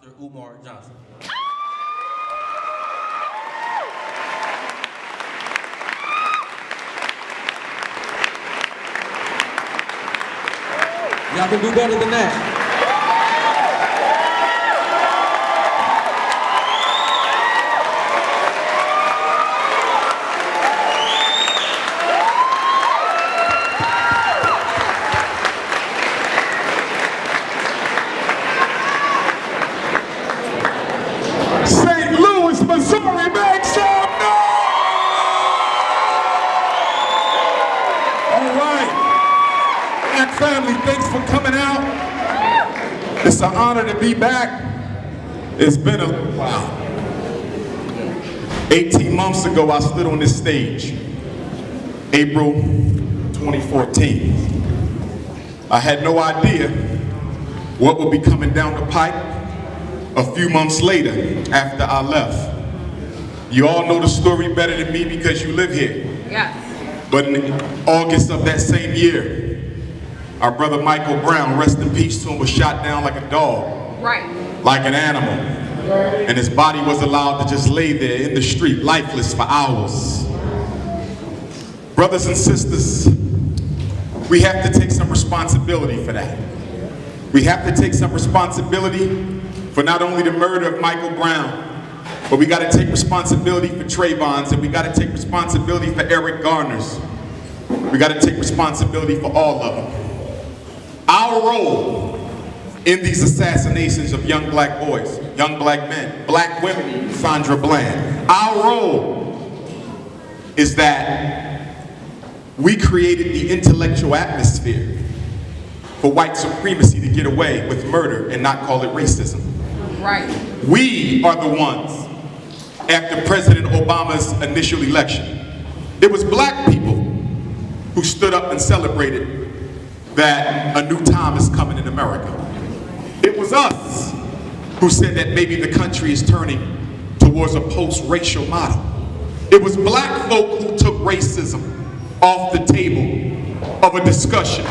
Dr. Umar Johnson. Y'all can do better than that. St. Louis, Missouri, make some noise! All right. Black family, thanks for coming out. It's an honor to be back. It's been a while. 18 months ago, I stood on this stage, April 2014. I had no idea what would be coming down the pipe a few months later after I left. You all know the story better than me because you live here. Yes. But in August of that same year, our brother Michael Brown, rest in peace to him, was shot down like a dog. Right. Like an animal. And his body was allowed to just lay there in the street, lifeless for hours. Brothers and sisters, we have to take some responsibility for that. We have to take some responsibility for not only the murder of Michael Brown, but we got to take responsibility for Trayvon's, and we got to take responsibility for Eric Garner's. We got to take responsibility for all of them. Our role in these assassinations of young black boys, young black men, black women, Sandra Bland, our role is that we created the intellectual atmosphere for white supremacy to get away with murder and not call it racism. Right. We are the ones, after President Obama's initial election, it was black people who stood up and celebrated that a new time is coming in America. It was us who said that maybe the country is turning towards a post-racial model. It was black folk who took racism off the table of a discussion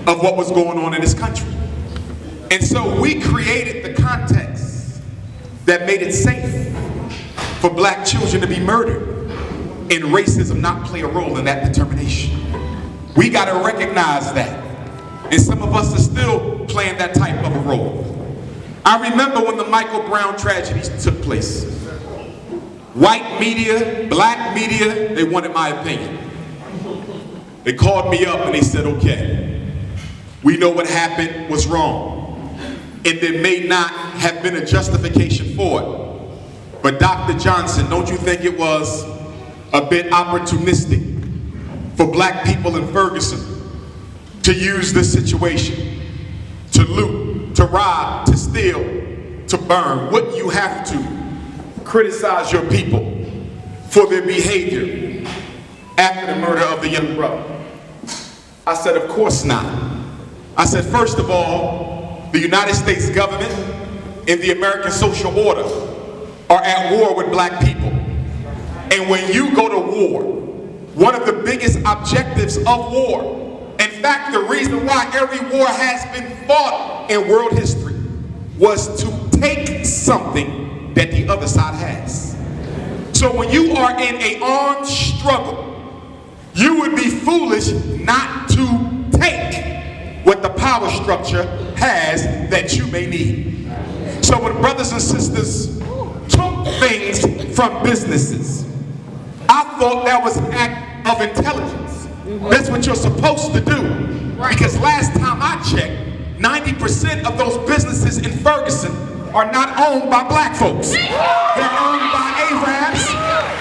of what was going on in this country. And so we created the context that made it safe for black children to be murdered and racism not play a role in that determination. We got to recognize that. And some of us are still playing that type of a role. I remember when the Michael Brown tragedy took place. White media, black media, they wanted my opinion. They called me up and they said, okay, we know what happened was wrong. And there may not have been a justification for it. But Dr. Johnson, don't you think it was a bit opportunistic for black people in Ferguson to use this situation to loot, to rob, to steal, to burn? Wouldn't you have to criticize your people for their behavior after the murder of the young brother? I said, of course not. I said, first of all, the United States government and the American social order are at war with black people. And when you go to war, one of the biggest objectives of war, in fact, the reason why every war has been fought in world history, was to take something that the other side has. So when you are in an armed struggle, you would be foolish not to take what the power structure has that you may need. So when brothers and sisters took things from businesses, I thought that was an act of intelligence. That's what you're supposed to do. Because last time I checked, 90% of those businesses in Ferguson are not owned by black folks. They're owned by Arabs,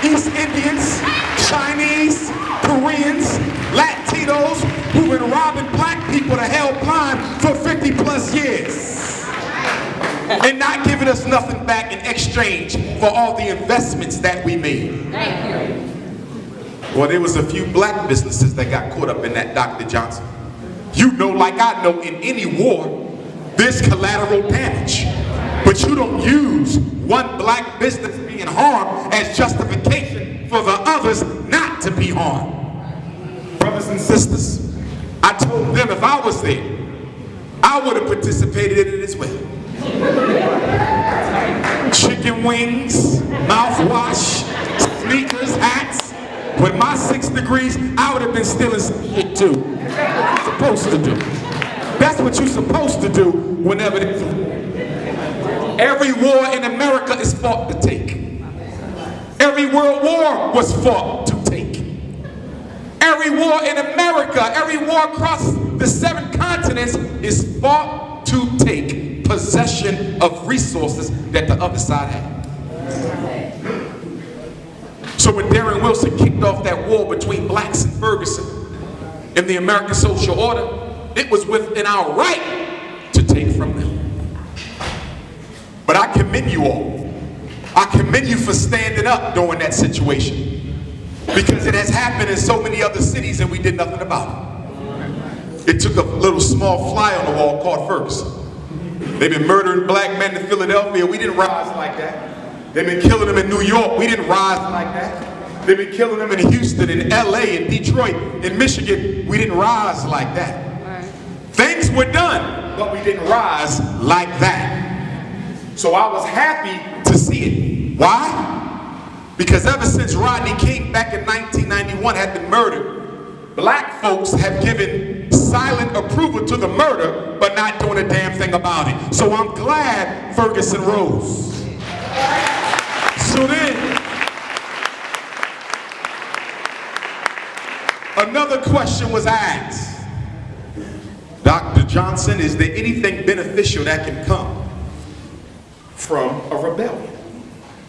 East Indians, Chinese, Koreans, Latinos, who've been robbing black people to hell blind for 50 plus years. And not giving us nothing back in exchange for all the investments that we made. Thank you. Well, there was a few black businesses that got caught up in that, Dr. Johnson. You know, like I know, in any war, there's collateral damage. But you don't use one black business being harmed as justification for the others not to be harmed. Brothers and sisters, I told them if I was there, I would have participated in it as well. chicken wings, mouthwash, sneakers, hats. With my 6 degrees, I would have been stealing some shit too. Supposed to do. That's what you're supposed to do whenever it's. Every war in America is fought to take. Every world war was fought to take. Every war in America, every war across the 7 continents is fought to take possession of resources that the other side had. So when Darren Wilson kicked off that war between blacks and Ferguson in the American social order, it was within our right to take from them. But I commend you all. I commend you for standing up during that situation, because it has happened in so many other cities and we did nothing about it. It took a little small fly on the wall called Ferguson. They've been murdering black men in Philadelphia. We didn't rise like that. They've been killing them in New York. We didn't rise like that. They've been killing them in Houston, in LA, in Detroit, in Michigan. We didn't rise like that. Right. Things were done, but we didn't rise like that. So I was happy to see it. Why? Because ever since Rodney King back in 1991 had been murdered, black folks have given silent approval to the murder, but not doing a damn thing about it. So I'm glad Ferguson rose. So then, another question was asked. Dr. Johnson, is there anything beneficial that can come from a rebellion?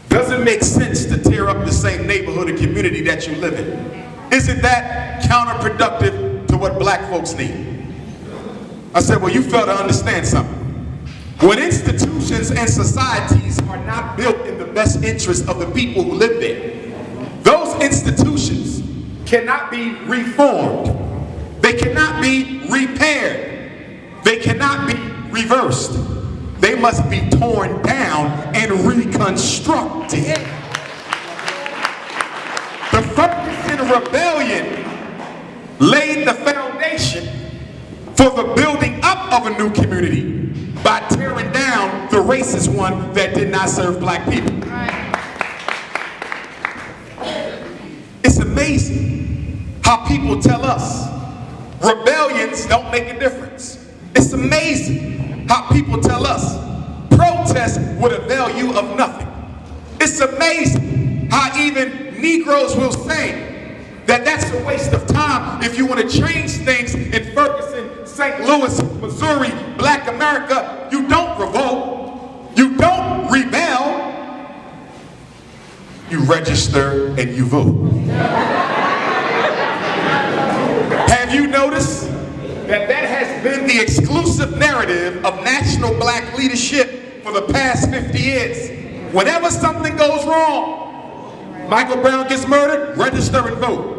Does it make sense to tear up the same neighborhood and community that you live in? Isn't that counterproductive to what black folks need? I said, well, you fail to understand something. When institutions and societies are not built in the best interest of the people who live there, those institutions cannot be reformed. They cannot be repaired. They cannot be reversed. They must be torn down and reconstructed. The Ferguson Rebellion laid the foundation for the building up of a new community by tearing down the racist one that did not serve black people. It's amazing how people tell us rebellions don't make a difference. It's amazing how people tell us protest would avail you of nothing. It's amazing how even Negroes will say that that's a waste of time if you want to change things in Ferguson, St. Louis, Missouri, black America. You don't revolt. You don't rebel. You register and you vote. Have you noticed that that has been the exclusive narrative of national black leadership for the past 50 years? Whenever something goes wrong, Michael Brown gets murdered, register and vote.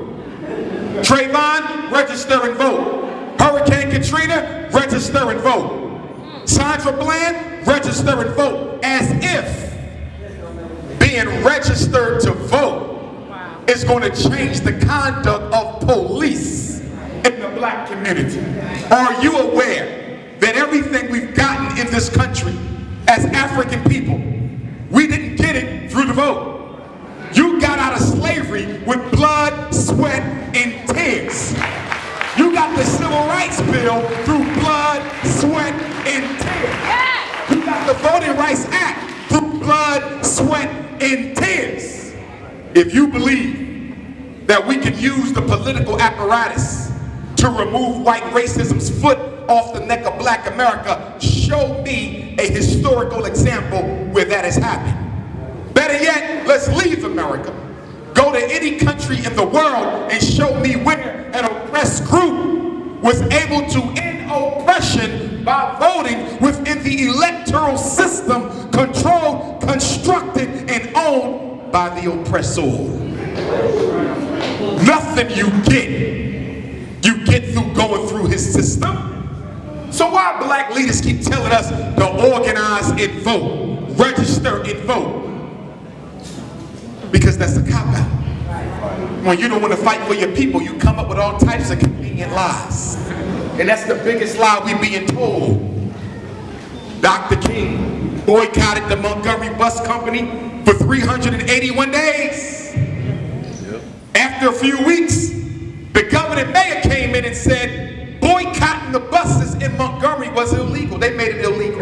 Trayvon, register and vote. Hurricane Katrina, register and vote. Sandra Bland, register and vote. As if being registered to vote is going to change the conduct of police in the black community. Are you aware that everything we've gotten in this country as African people, we didn't get it through the vote? You got out of slavery with blood, sweat, and tears. You got the Civil Rights Bill through blood, sweat, and tears. You got the Voting Rights Act through blood, sweat, and tears. If you believe that we can use the political apparatus to remove white racism's foot off the neck of black America, show me a historical example where that has happened. Better yet, let's leave America. Go to any country in the world and show me where an oppressed group was able to end oppression by voting within the electoral system controlled, constructed, and owned by the oppressor. Nothing you get through going through his system. So why black leaders keep telling us to organize and vote, register and vote? Because that's the cop-out. When you don't want to fight for your people, you come up with all types of convenient lies. And that's the biggest lie we're being told. Dr. King boycotted the Montgomery Bus Company for 381 days. After a few weeks, the governing mayor came in and said boycotting the buses in Montgomery was illegal. They made it illegal.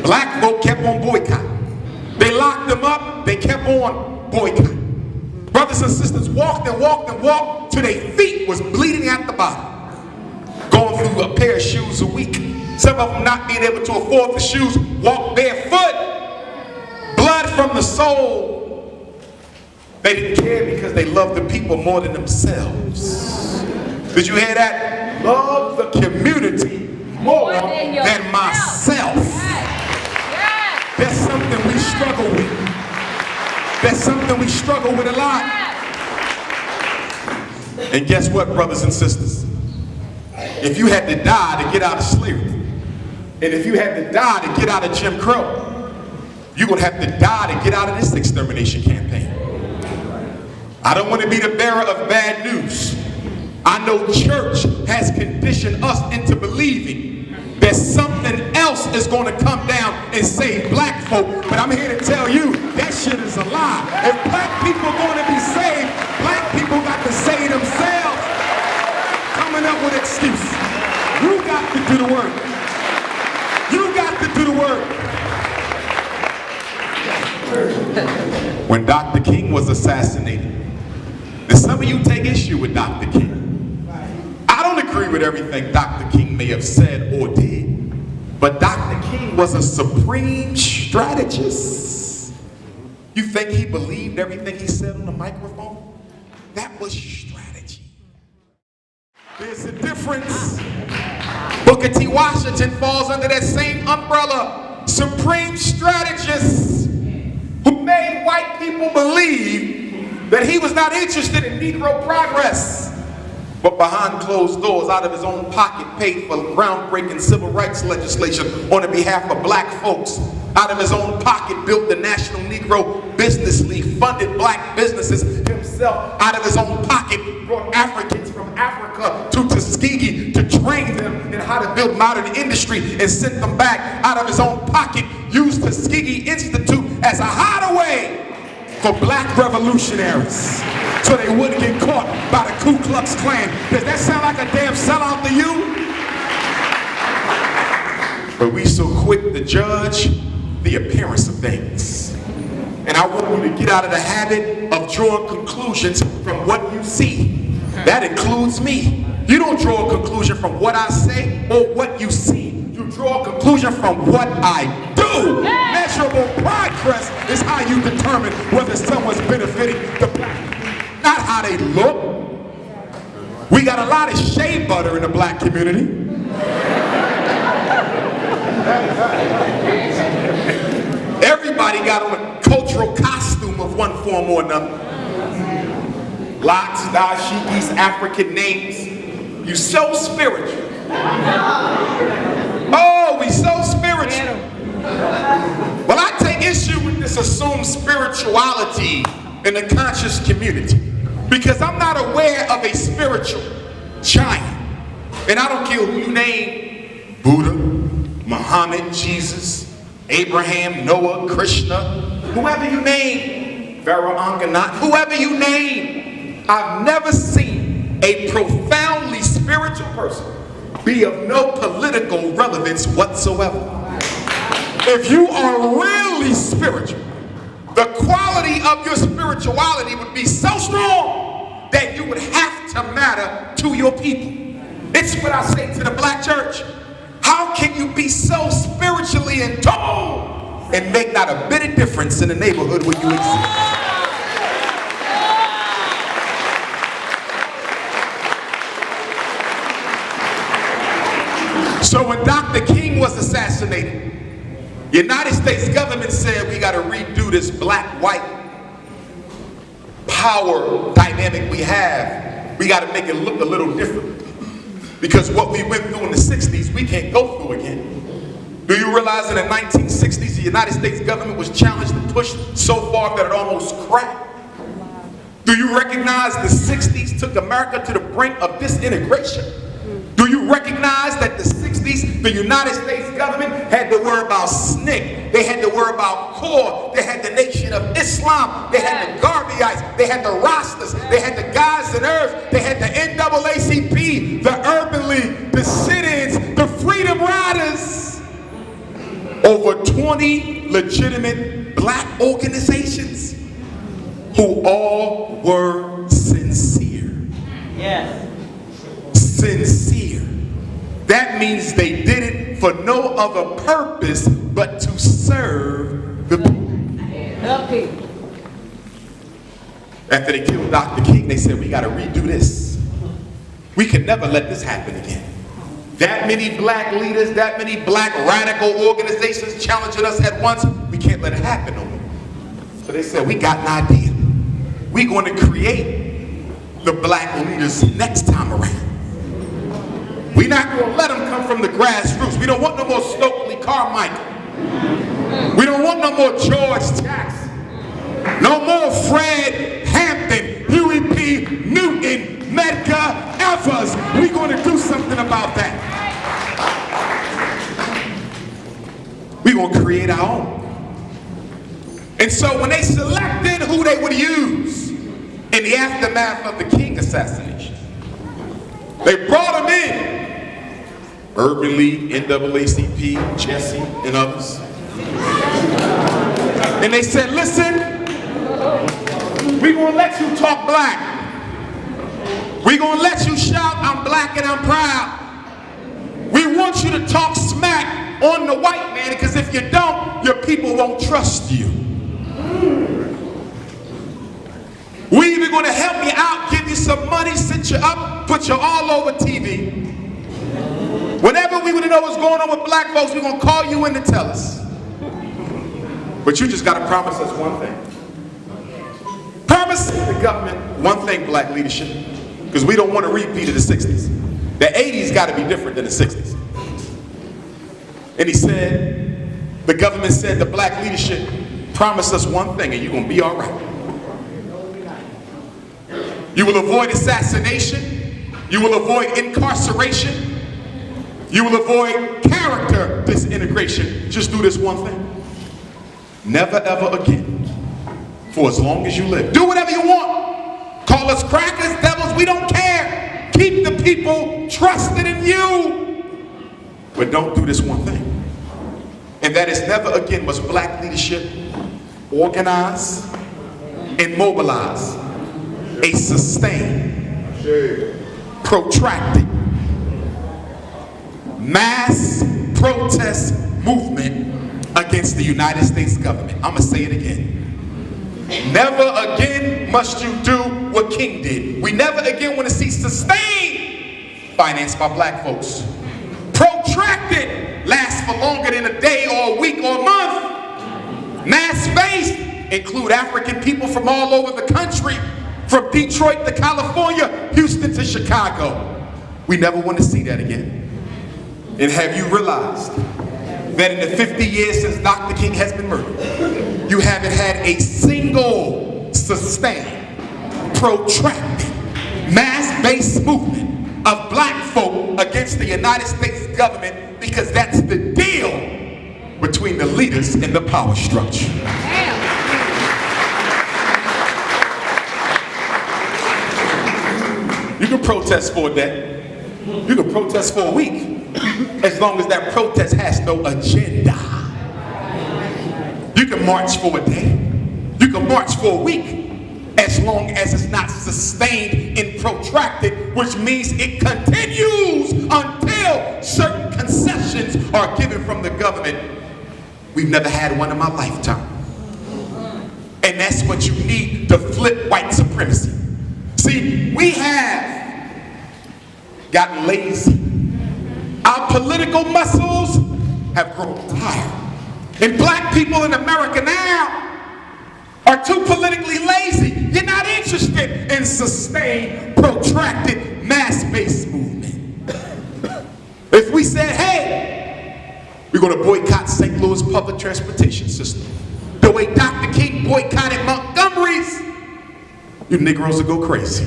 Black folk kept on boycotting. They locked them up, they kept on boycotting. Brothers and sisters walked and walked and walked till their feet was bleeding at the bottom. Going through a pair of shoes a week. Some of them not being able to afford the shoes, walk barefoot. Blood from the soul. They didn't care because they loved the people more than themselves. Did you hear that? Love the community more than myself. That's something we struggle with. That's something we struggle with a lot. And guess what, brothers and sisters? If you had to die to get out of slavery, and if you had to die to get out of Jim Crow, you're going to have to die to get out of this extermination campaign. I don't want to be the bearer of bad news. I know church has conditioned us into believing that something else is going to come down and save black folk, but I'm here to tell you that shit is a lie. If black people are going to be saved, black people got to save themselves. Coming up with excuses. You got to do the work. You got to do the work. When Dr. King was assassinated, and some of you take issue with Dr. King. I don't agree with everything Dr. King may have said or did, but Dr. King was a supreme strategist. You think he believed everything he said on the microphone? That was strategy. There's a difference. Booker T. Washington falls under that same umbrella. Supreme strategist who made white people believe that he was not interested in Negro progress, but behind closed doors, out of his own pocket, paid for groundbreaking civil rights legislation on the behalf of black folks. Out of his own pocket, built the National Negro Business League, funded black businesses himself. Out of his own pocket, brought Africans from Africa to Tuskegee to train them in how to build modern industry and sent them back. Out of his own pocket, used Tuskegee Institute as a hideaway for black revolutionaries so they wouldn't get caught by the Ku Klux Klan. Does that sound like a damn sellout to you? But we so quick to judge the appearance of things. And I want you to get out of the habit of drawing conclusions from what you see. That includes me. You don't draw a conclusion from what I say or what you see. You draw a conclusion from what I do. Measurable progress is how you determine whether someone's benefiting the black community, not how they look. We got a lot of shea butter in the black community. Everybody got on a cultural costume of one form or another. Locks, dashikis, African names. You so spiritual. Oh, we so spiritual. Well, I take issue with this assumed spirituality in the conscious community because I'm not aware of a spiritual giant. And I don't care who you name, Buddha, Muhammad, Jesus, Abraham, Noah, Krishna, whoever you name, Pharaoh, Anganat, whoever you name, I've never seen a profoundly spiritual person be of no political relevance whatsoever. If you are really spiritual, the quality of your spirituality would be so strong that you would have to matter to your people. It's what I say to the black church. How can you be so spiritually in tune and make not a bit of difference in the neighborhood where you exist? So when Dr. King was assassinated, the United States government said we got to redo this black-white power dynamic we have. We got to make it look a little different. Because what we went through in the 60s, we can't go through again. Do you realize in the 1960s, the United States government was challenged and pushed so far that it almost cracked? Do you recognize the 60s took America to the brink of disintegration? Do you recognize that the 60s 60s, the United States government had to worry about SNCC. They had to worry about CORE. They had the Nation of Islam. They had the Garveyites. They had the Rastas. They had the Guys and Earths. They had the NAACP, the Urban League, the sit-ins, the Freedom Riders. Over 20 legitimate black organizations who all were sincere. Yes. Sincere. That means they did it for no other purpose but to serve the people. Help people. After they killed Dr. King, they said, we got to redo this. We can never let this happen again. That many black leaders, that many black radical organizations challenging us at once, we can't let it happen no more. So they said, we got an idea. We're going to create the black leaders next time around. We're not going to let them come from the grassroots. We don't want no more Stokely Carmichael. We don't want no more George Jackson. No more Fred Hampton, Huey P. Newton, Medgar Evers. We're going to do something about that. We're going to create our own. And so when they selected who they would use in the aftermath of the King assassination, they brought him in. Urban League, NAACP, Jesse, and others. And they said, listen, we're going to let you talk black. We're going to let you shout, I'm black and I'm proud. We want you to talk smack on the white man, because if you don't, your people won't trust you. We're even going to help you out, give you some money, sit you up, put you all over TV. Whenever we want to know what's going on with black folks, we're going to call you in to tell us. But you just got to promise us one thing. Promise the government one thing, black leadership, because we don't want to repeat of the 60s. The 80s got to be different than the 60s. And he said, the government said, the black leadership, promise us one thing and you're going to be all right. You will avoid assassination. You will avoid incarceration. You will avoid character disintegration. Just do this one thing. Never ever again, for as long as you live, do whatever you want. Call us crackers, devils, we don't care. Keep the people trusted in you. But don't do this one thing. And that is never again must black leadership organize and mobilize a sustained, protracted, mass protest movement against the United States government. I'm going to say it again. Never again must you do what King did. We never again want to see sustained finance by black folks. Protracted, last for longer than a day or a week or a month. Mass-based, include African people from all over the country, from Detroit to California, Houston to Chicago. We never want to see that again. And have you realized that in the 50 years since Dr. King has been murdered, you haven't had a single sustained, protracted, mass-based movement of black folk against the United States government, because that's the deal between the leaders and the power structure. You can protest for a day. You can protest for a week. As long as that protest has no agenda. You can march for a day. You can march for a week. As long as it's not sustained and protracted, which means it continues until certain concessions are given from the government. We've never had one in my lifetime. And that's what you need to flip white supremacy. See, we have gotten lazy. Our political muscles have grown tired. And black people in America now are too politically lazy. You're not interested in sustained, protracted, mass-based movement. If we said, hey, we're going to boycott St. Louis public transportation system, the way Dr. King boycotted Montgomery's, you Negroes will go crazy.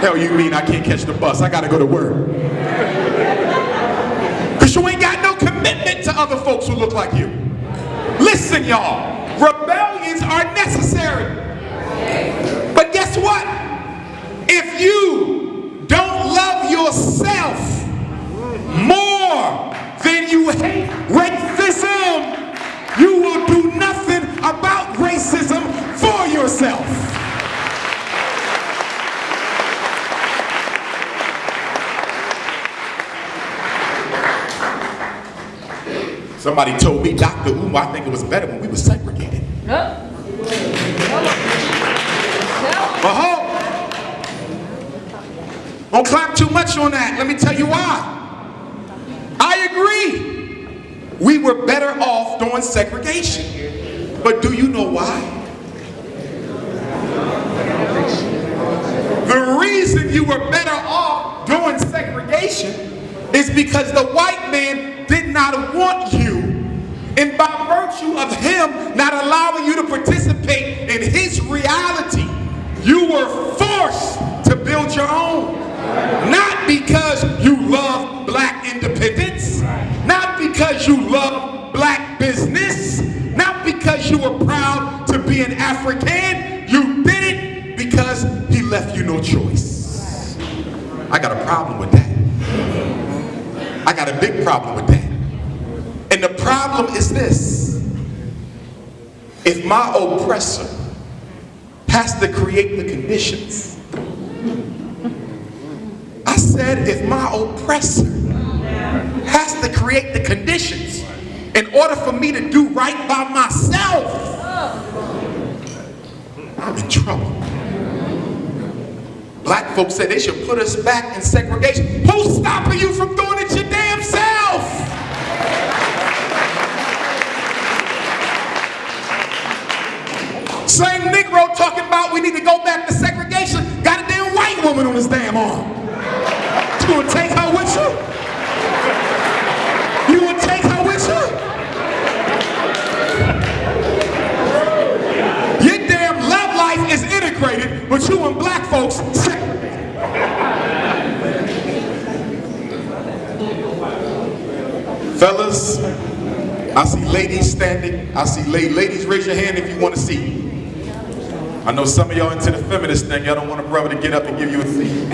Hell, you mean I can't catch the bus? I got to go to work. to other folks who look like you. Listen, y'all, rebellions are necessary. But guess what? If you don't love yourself more than you hate racism, you will do nothing about racism for yourself. Somebody told me, Dr. Umar, I think it was better when we were segregated. Don't clap too much on that. Let me tell you why. I agree. We were better off doing segregation. But do you know why? The reason you were better off doing segregation is because the white man did not want you. And by virtue of him not allowing you to participate in his reality, you were forced to build your own. Not because you love black independence, not because you love black business, not because you were proud to be an African. You did it because he left you no choice. I got a problem with that. I got a big problem with that. And the problem is this: if my oppressor has to create the conditions, I said, if my oppressor has to create the conditions in order for me to do right by myself, I'm in trouble. Black folks said they should put us back in segregation. Who's stopping you from doing it your damn self? Same Negro talking about we need to go back to segregation, got a damn white woman on his damn arm. You gonna take her with you? You gonna take her with you? Your damn love life is integrated, but you and black folks segregated. Fellas, I see ladies standing. I see ladies, raise your hand if you want a seat. I know some of y'all into the feminist thing. Y'all don't want a brother to get up and give you a seat.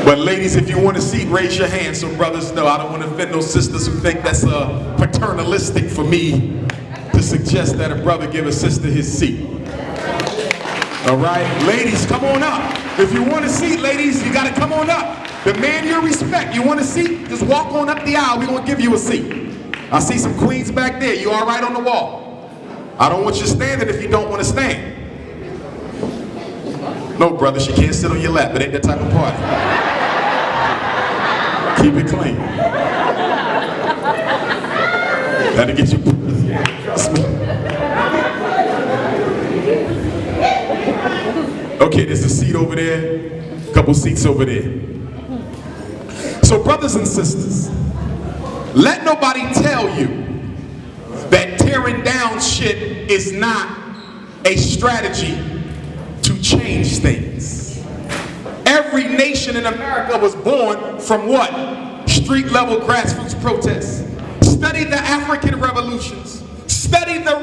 But ladies, if you want a seat, raise your hand so brothers know. I don't want to offend those sisters who think that's paternalistic for me to suggest that a brother give a sister his seat. All right? Ladies, come on up. If you want a seat, ladies, you got to come on up. Demand your respect. You want a seat? Just walk on up the aisle. We're going to give you a seat. I see some queens back there. You all right on the wall? I don't want you standing if you don't want to stand. No, brother, she can't sit on your lap. It ain't that type of party. Keep it clean. That'll get you. Okay, there's a seat over there, a couple seats over there. So brothers and sisters, let nobody tell you that tearing down shit is not a strategy to change things. Every nation in America was born from what? Street level grassroots protests. Study the African revolutions. Study the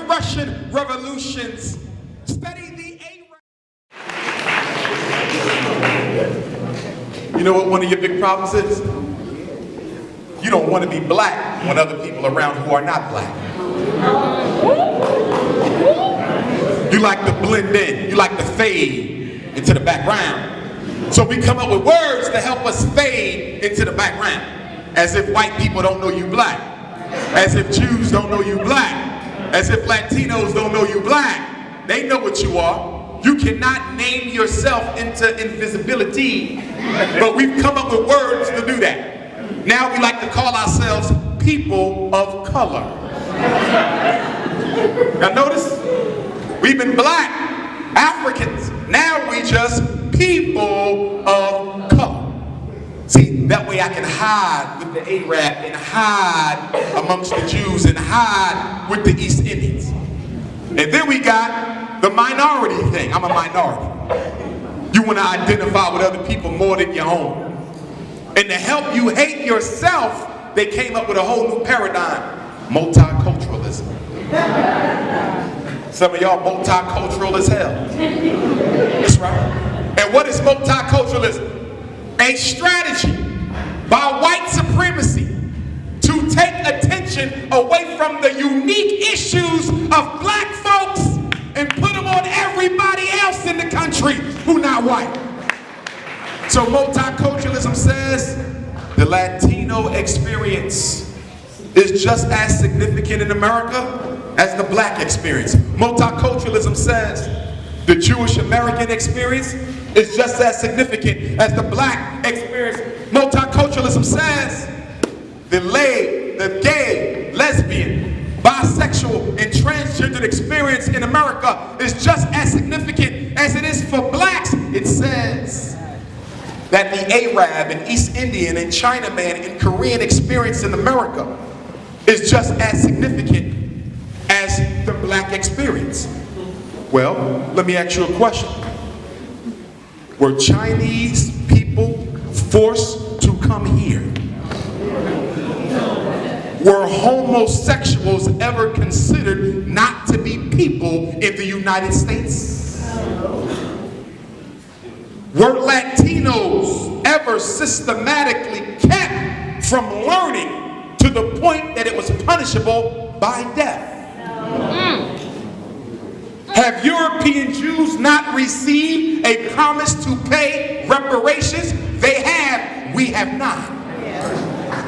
Russian revolutions. Study the Arab. You know what one of your big problems is? You don't want to be black when other people are around who are not black. You like to blend in. You like to fade into the background. So we come up with words to help us fade into the background. As if white people don't know you black. As if Jews don't know you black. As if Latinos don't know you black. They know what you are. You cannot name yourself into invisibility. But we've come up with words to do that. Now we like to call ourselves people of color. Now notice, we've been black, Africans. Now we just people of color. See, that way I can hide with the Arab and hide amongst the Jews and hide with the East Indians. And then we got the minority thing. I'm a minority. You want to identify with other people more than your own. And to help you hate yourself, they came up with a whole new paradigm, multiculturalism. Some of y'all multicultural as hell. That's right. And what is multiculturalism? A strategy by white supremacy to take attention away from the unique issues of black folks and put them on everybody else in the country who not white. So multiculturalism says the Latino experience is just as significant in America as the black experience. Multiculturalism says the Jewish American experience is just as significant as the black experience. Multiculturalism says the gay, lesbian, bisexual, and transgender experience in America is just as significant as it is for blacks. It says that the Arab and East Indian and Chinaman and Korean experience in America is just as significant as the black experience. Well, let me ask you a question. Were Chinese people forced to come here? Were homosexuals ever considered not to be people in the United States? Were Latinos ever systematically kept from learning to the point that it was punishable by death? Have European Jews not received a promise to pay reparations? They have, we have not.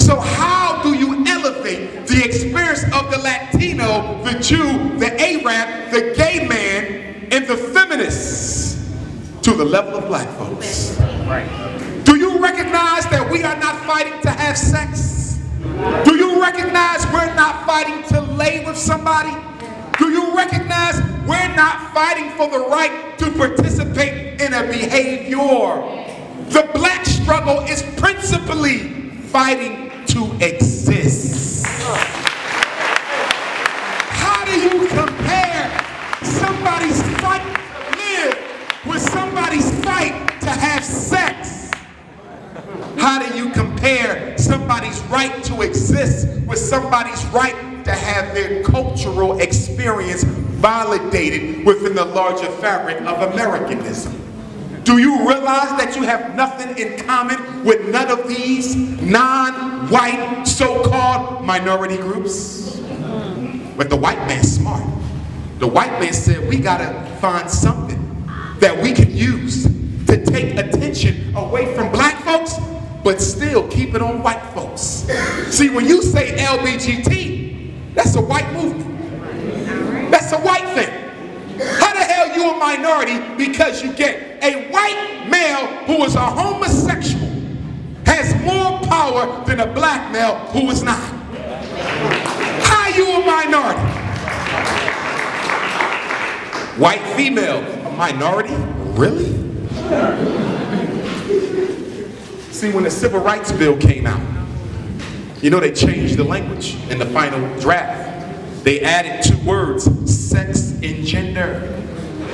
So how do you elevate the experience of the Latino, the Jew, the Arab, the gay man, and the feminists to the level of black folks? Do you recognize that we are not fighting to have sex? Do you recognize we're not fighting to lay with somebody? Do you recognize we're not fighting for the right to participate in a behavior? The black struggle is principally fighting to exist. How do you compare somebody's fight to live with somebody's fight to have sex? How do you compare somebody's right to exist with somebody's right to have their cultural experience validated within the larger fabric of Americanism? Do you realize that you have nothing in common with none of these non-white so-called minority groups? But the white man's smart. The white man said we gotta find something that we can use to take attention away from black folks but still keep it on white folks. See, when you say LBGT, that's a white movement. That's a white thing. How the hell you a minority because you gay? A white male who is a homosexual has more power than a black male who is not. How you a minority? White female, a minority? Really? See, when the Civil Rights Bill came out, you know they changed the language in the final draft. They added 2 words, sex and gender.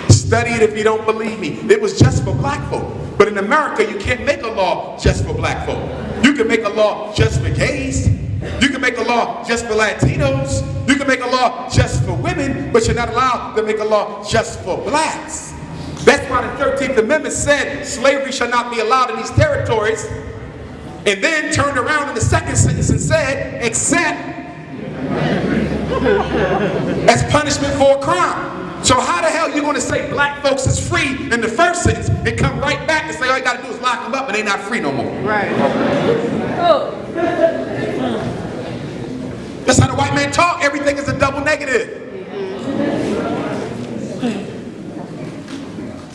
Study it if you don't believe me. It was just for black folk. But in America, you can't make a law just for black folk. You can make a law just for gays. You can make a law just for Latinos. You can make a law just for women, but you're not allowed to make a law just for blacks. That's why the 13th Amendment said slavery shall not be allowed in these territories, and then turned around in the second sentence and said, except as punishment for a crime. So how the hell are you going to say black folks is free in the first sentence and come right back and say all you got to do is lock them up and they're not free no more? Right. That's how the white man talk. Everything is a double negative.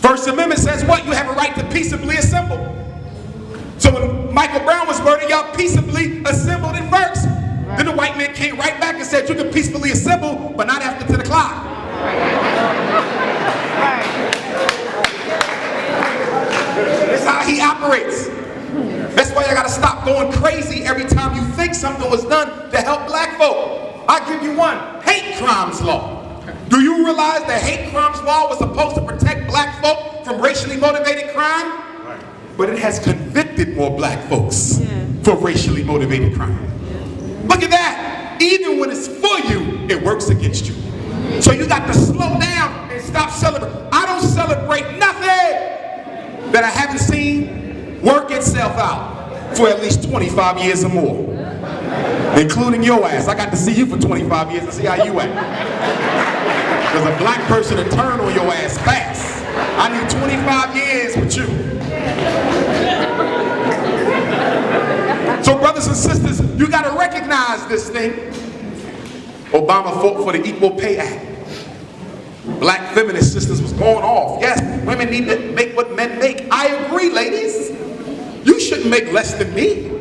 First Amendment says what? You have a right to peaceably assemble. So when Michael Brown was murdered, y'all peaceably assembled at first. Then the white man came right back and said you can peacefully assemble, but not after 10 o'clock. That's how he operates. That's why you gotta stop going crazy every time you think something was done to help black folk. I'll give you one, hate crimes law. Do you realize the hate crimes law was supposed to protect black folk from racially motivated crime? But it has convicted more black folks for racially motivated crime. Look at that. Even when it's for you, it works against you. So you got to slow down and stop celebrating. I don't celebrate nothing that I haven't seen work itself out for at least 25 years or more. Including your ass. I got to see you for 25 years and see how you act. Because a black person to turn on your ass fast. I need 25 years with you. So brothers and sisters, you got to recognize this thing. Obama fought for the Equal Pay Act. Black feminist sisters was going off. Yes, women need to make what men make. I agree, ladies. You shouldn't make less than me.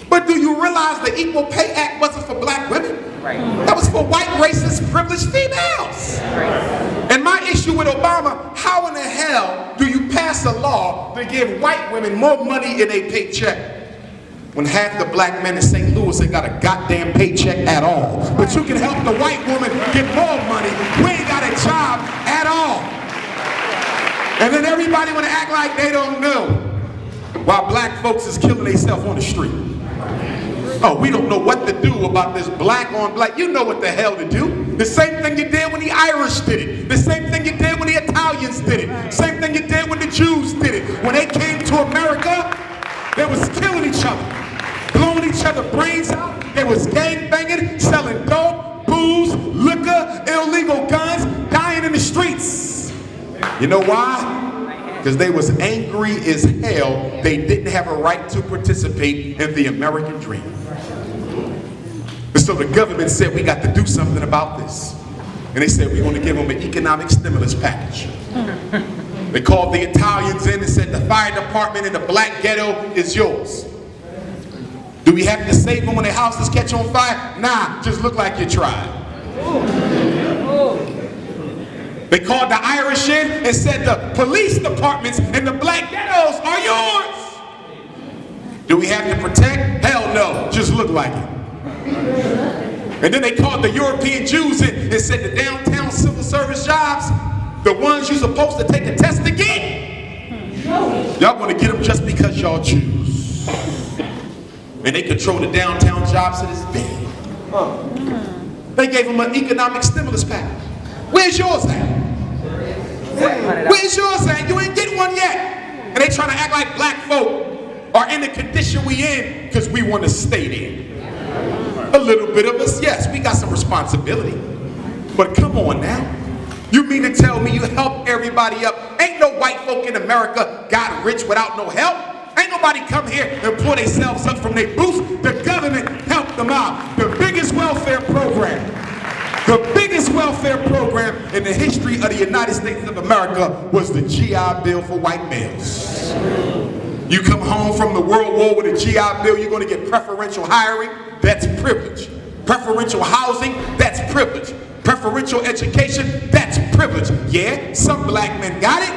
But do you realize the Equal Pay Act wasn't for black women? Right. That was for white, racist, privileged females. Right. And my issue with Obama, how in the hell do you pass a law to give white women more money in a paycheck when half the black men in St. Louis ain't got a goddamn paycheck at all? But you can help the white woman get more money. We ain't got a job at all. And then everybody want to act like they don't know while black folks is killing themselves on the street. Oh, we don't know what to do about this black on black. You know what the hell to do. The same thing you did when the Irish did it. The same thing you did when the Italians did it. Same thing you did when the Jews did it. When they came to America, they was killing each other, blowing each other brains out. They was gang banging, selling dope, booze, liquor, illegal guns, dying in the streets. You know why? Because they was angry as hell. They didn't have a right to participate in the American dream. And so the government said, we got to do something about this. And they said, we're going to give them an economic stimulus package. They called the Italians in and said, the fire department in the black ghetto is yours. Do we have to save them when their houses catch on fire? Nah, just look like you tried. They called the Irish in and said the police departments in the black ghettos are yours. Do we have to protect? Hell no, just look like it. And then they called the European Jews in and said the downtown civil service jobs, the ones you're supposed to take a test to get, y'all want to get them just because y'all choose. And they control the downtown jobs to this day. They gave them an economic stimulus package. Where's yours at? Where's yours at? You ain't get one yet. And they trying to act like black folk are in the condition we in because we want to stay there. A little bit of us, yes, we got some responsibility. But come on now. You mean to tell me you help everybody up? Ain't no white folk in America got rich without no help. Ain't nobody come here and pull themselves up from their boots. The government helped them out. The biggest welfare program. The biggest welfare program in the history of the United States of America was the GI Bill for white males. You come home from the World War with a GI Bill, you're going to get preferential hiring, that's privilege. Preferential housing, that's privilege. Preferential education, that's privilege. Yeah, some black men got it,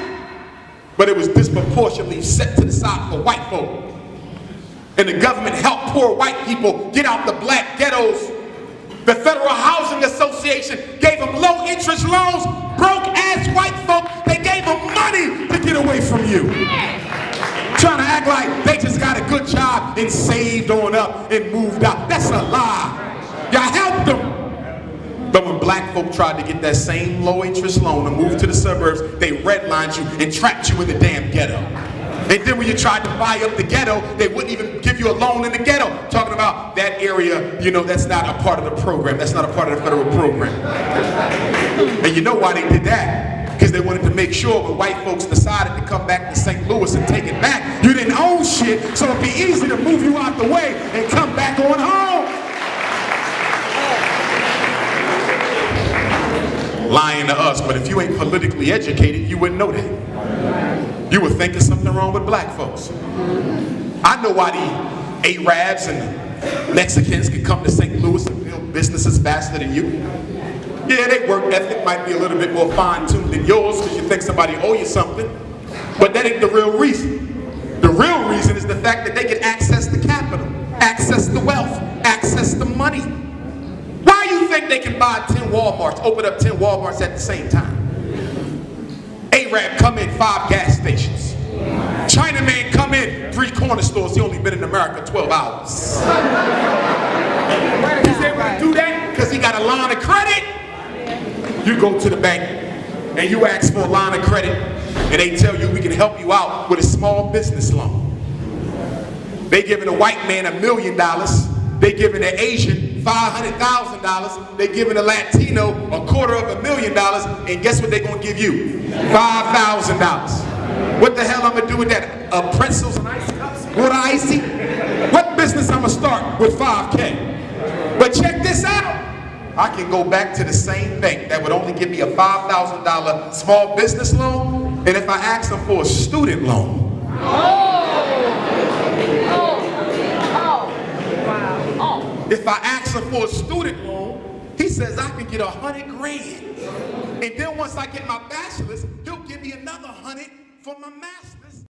but it was disproportionately set to the side for white folk. And the government helped poor white people get out the black ghettos. The Federal Housing Association gave them low interest loans. Broke ass white folk, they gave them money to get away from you. Trying to act like they just got a good job and saved on up and moved out. That's a lie. Y'all helped them. But when black folk tried to get that same low interest loan and move to the suburbs, they redlined you and trapped you in the damn ghetto. And then when you tried to buy up the ghetto, they wouldn't even give you a loan in the ghetto. Talking about that area, you know, that's not a part of the program. That's not a part of the federal program. And you know why they did that? Because they wanted to make sure when white folks decided to come back to St. Louis and take it back, you didn't own shit, so it'd be easy to move you out the way and come back on home. Lying to us, but if you ain't politically educated, you wouldn't know that. You would think there's something wrong with black folks. I know why the Arabs and the Mexicans can come to St. Louis and build businesses faster than you. Yeah, their work ethic might be a little bit more fine-tuned than yours because you think somebody owe you something, but that ain't the real reason. The real reason is the fact that they can access the capital, access the wealth, access the money. Why do you think they can buy 10 Walmarts, open up 10 Walmarts at the same time? Arab come in 5 gas stations. Chinaman come in 3 corner stores. He only been in America 12 hours. He's able to do that because he got a line of credit. You go to the bank and you ask for a line of credit and they tell you we can help you out with a small business loan. They giving a white man $1 million. They giving an Asian $500,000. They giving a Latino $250,000. And guess what they gonna give you? $5,000. What the hell I'm gonna do with that? Pretzels and ice cups? Water icy? What business I'm gonna start with $5K? But check this out. I can go back to the same bank that would only give me a $5,000 small business loan, and if I ask them for a student loan, if I ask him for a student loan, he says I can get $100 grand. And then once I get my bachelor's, he'll give me another 100 for my master's.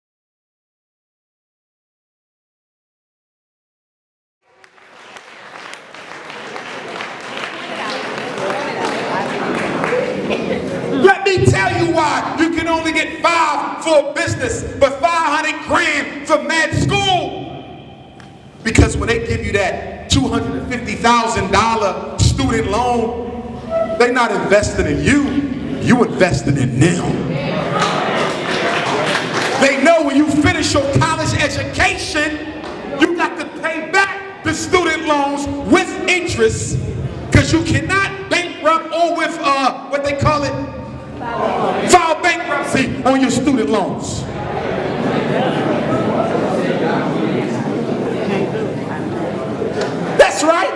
Let me tell you why you can only get 5 for a business, but 500 grand for med school. Because when they give you that $250,000 student loan, they're not investing in you, you invested in them. They know when you finish your college education, you got to pay back the student loans with interest, because you cannot bankrupt or with what they call it, file bankruptcy on your student loans. That's right.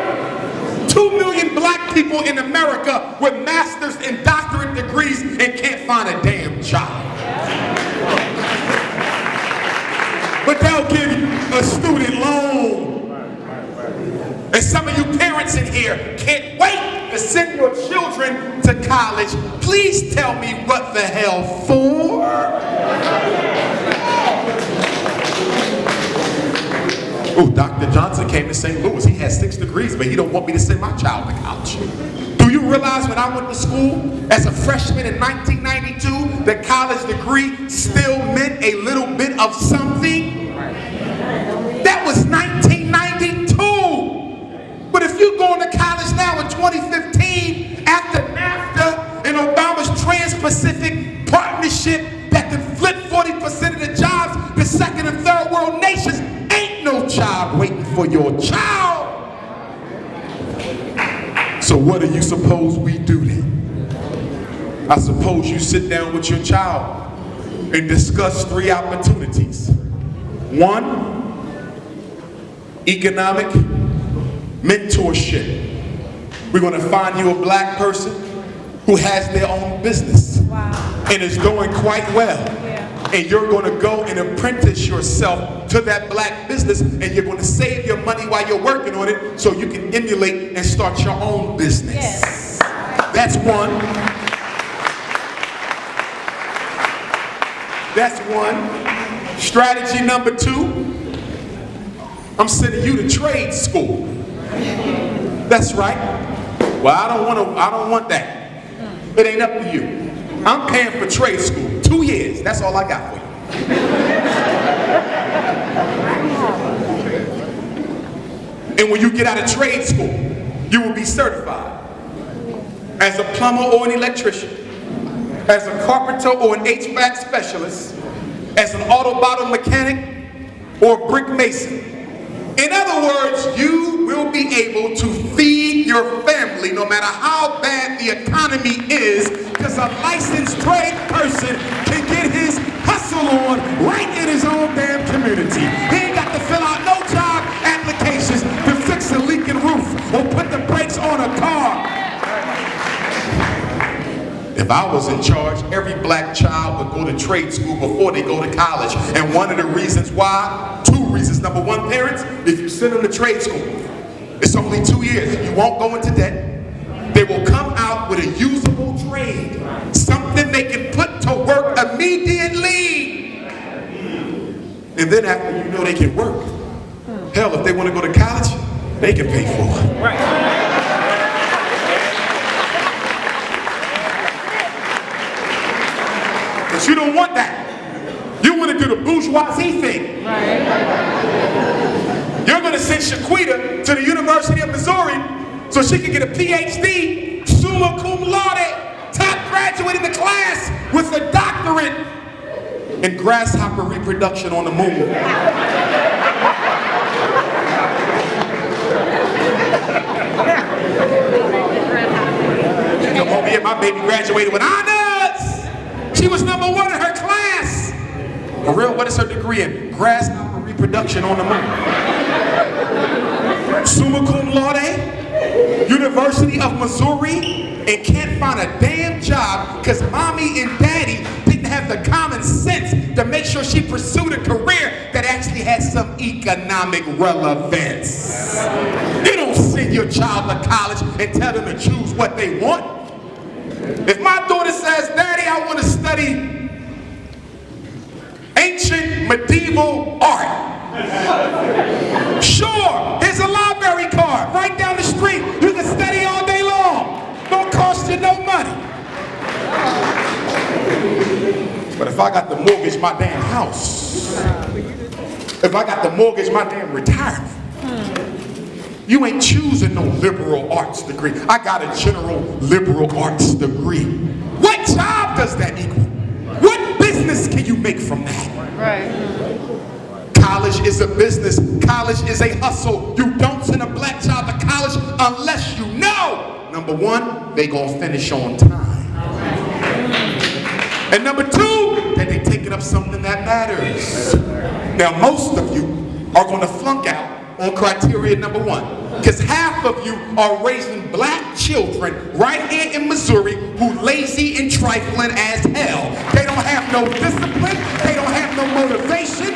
2 million black people in America with master's and doctorate degrees and can't find a damn job. But they'll give you a student loan. And some of you parents in here can't wait to send your children to college. Please tell me what the hell for? Oh, Dr. Johnson came to St. Louis. He has 6 degrees, but he don't want me to send my child to college. Do you realize when I went to school as a freshman in 1992, the college degree still meant a little bit of something? That was 1992. But if you're going to college now in 2015, after NAFTA and Obama's Trans-Pacific Partnership that can flip 40% of the jobs to second and third world nations, ain't no job waiting for your child. So what do you suppose we do then? I suppose you sit down with your child and discuss 3 opportunities. 1, economic mentorship. We're going to find you a black person who has their own business and is doing quite well. And you're going to go and apprentice yourself to that black business, and you're going to save your money while you're working on it so you can emulate and start your own business. Yes. That's 1. That's 1. Strategy number 2, I'm sending you to trade school. That's right. Well, I don't want that. It ain't up to you. I'm paying for trade school. 2 years. That's all I got for you. And when you get out of trade school, you will be certified as a plumber or an electrician, as a carpenter or an HVAC specialist, as an auto body mechanic or a brick mason. In other words, you will be able to feed your family no matter how bad the economy is, because a licensed trade person can get his hustle on right in his own damn community. He ain't got to fill out no job applications to fix a leaking roof or put the brakes on a car. If I was in charge, every black child would go to trade school before they go to college. And one of the reasons why, 2 reasons. Number 1, parents, if you send them to trade school, it's only 2 years. You won't go into debt. They will come out with a usable trade, something they can put to work immediately. And then after you know they can work, hell, if they want to go to college, they can pay for it. Right. But you don't want that. You want to do the bourgeoisie thing. Right. You're going to sent Shaquita to the University of Missouri so she could get a PhD, summa cum laude, top graduate in the class with a doctorate in grasshopper reproduction on the moon. Come over here, my baby graduated with honors. She was #1 in her class. For real, what is her degree in? Grasshopper reproduction on the moon. Summa cum laude, University of Missouri, and can't find a damn job because mommy and daddy didn't have the common sense to make sure she pursued a career that actually had some economic relevance. You don't send your child to college and tell them to choose what they want. If my daughter says, Daddy, I want to study ancient medieval art. Sure, here's a library card right down the street. You can study all day long. Don't cost you no money. But if I got to mortgage my damn house, if I got to mortgage my damn retirement, you ain't choosing no liberal arts degree. I got a general liberal arts degree. What job does that equal? What business can you make from that? Right. College is a business. College is a hustle. You don't send a black child to college unless you know, #1, they gonna finish on time. And #2, that they taking up something that matters. Now, most of you are gonna flunk out on criteria #1. Because half of you are raising black children right here in Missouri who lazy and trifling as hell. They don't have no discipline. They don't have no motivation.